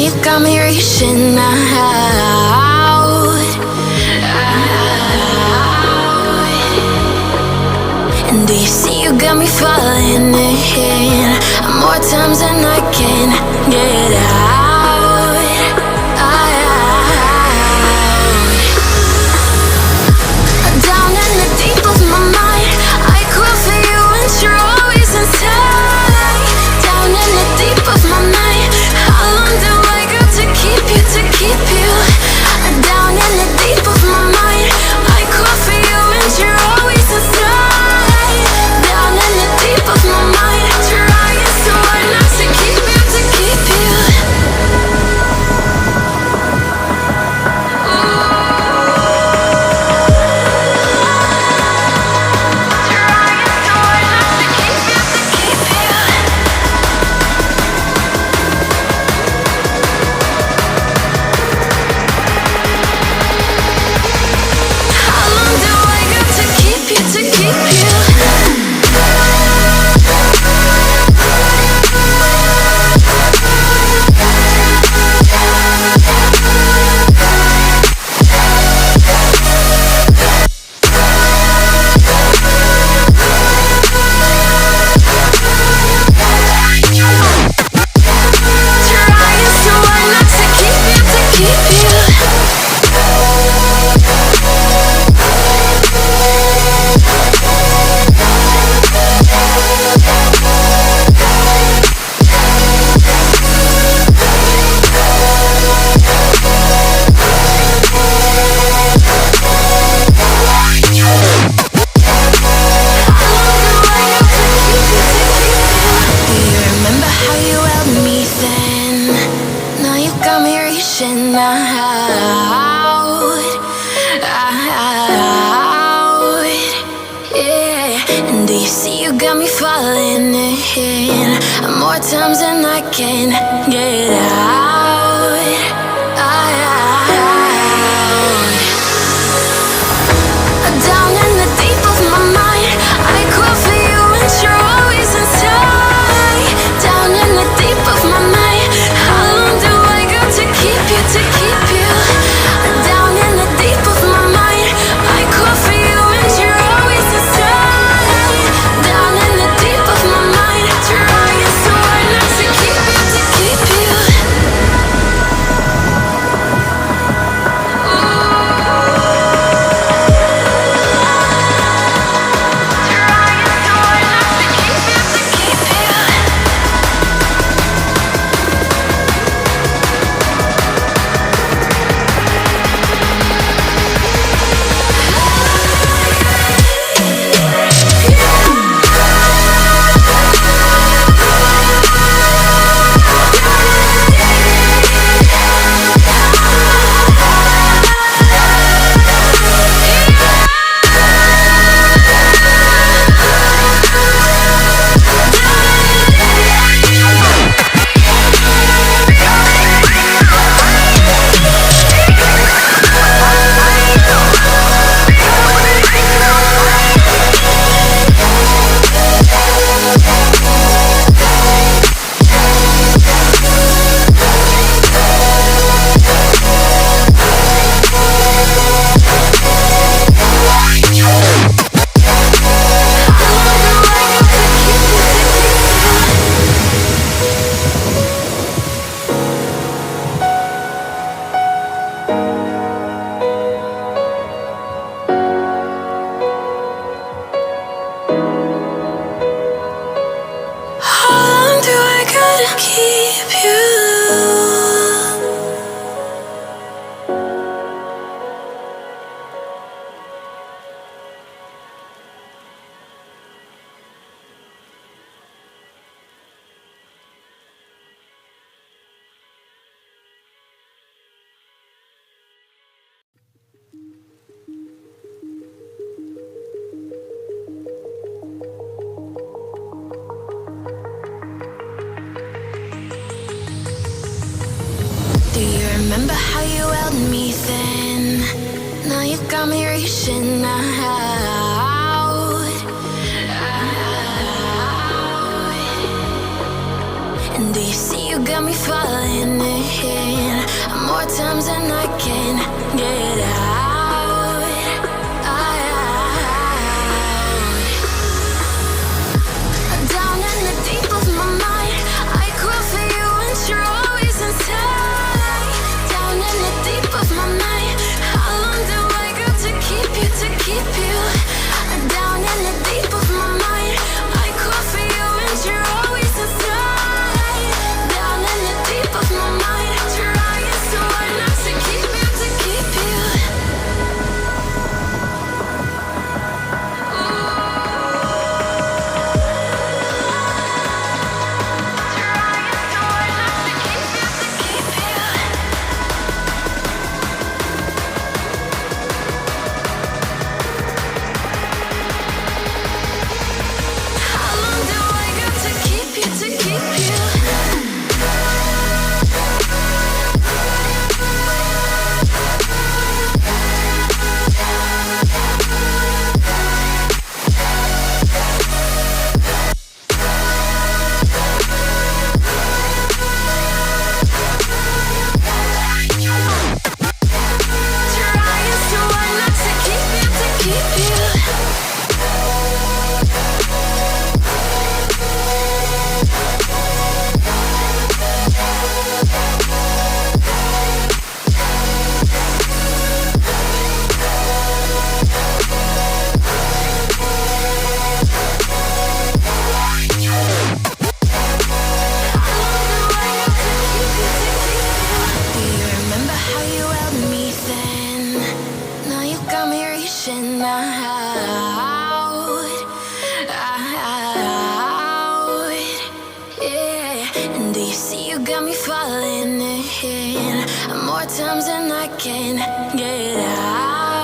you got me reaching out. And do you see you got me falling in more times than I can get out. Down in the deep of my mind, I call for you and you're always inside. Down in the deep of my mind, how long do I got to keep you, to keep you? Down in the deep of my mind, I call for you and you're always inside. Down in the deep of my mind, trying so hard not to keep you, to keep you. Times and I can't get out. Down in the deep of my mind, I call for you and you're always inside. Down in the deep of my mind, how long do I got to keep you, to keep you? Down in the deep of my mind, I call for you and you're always inside. Down in the deep of my mind, trying so hard not to keep you, to keep you. Do you remember how you held me then? Now you got me reaching out. And do you see you got me falling in more times than I can get out. Down in the deep of my mind, I crawl for you and you're always inside. Down in the deep of my mind, how long do I got to keep you, to keep you? Down in the deep of my mind, I crawl for you and you're always inside. Down in the deep of my mind, trying so hard not to keep you, to keep you. How long do I got to keep you, to keep you? Trying so hard not to keep you, to keep you. Do you remember how you held me then? Now you got me reaching out, yeah. And do you see you got me falling in more times than I can get out?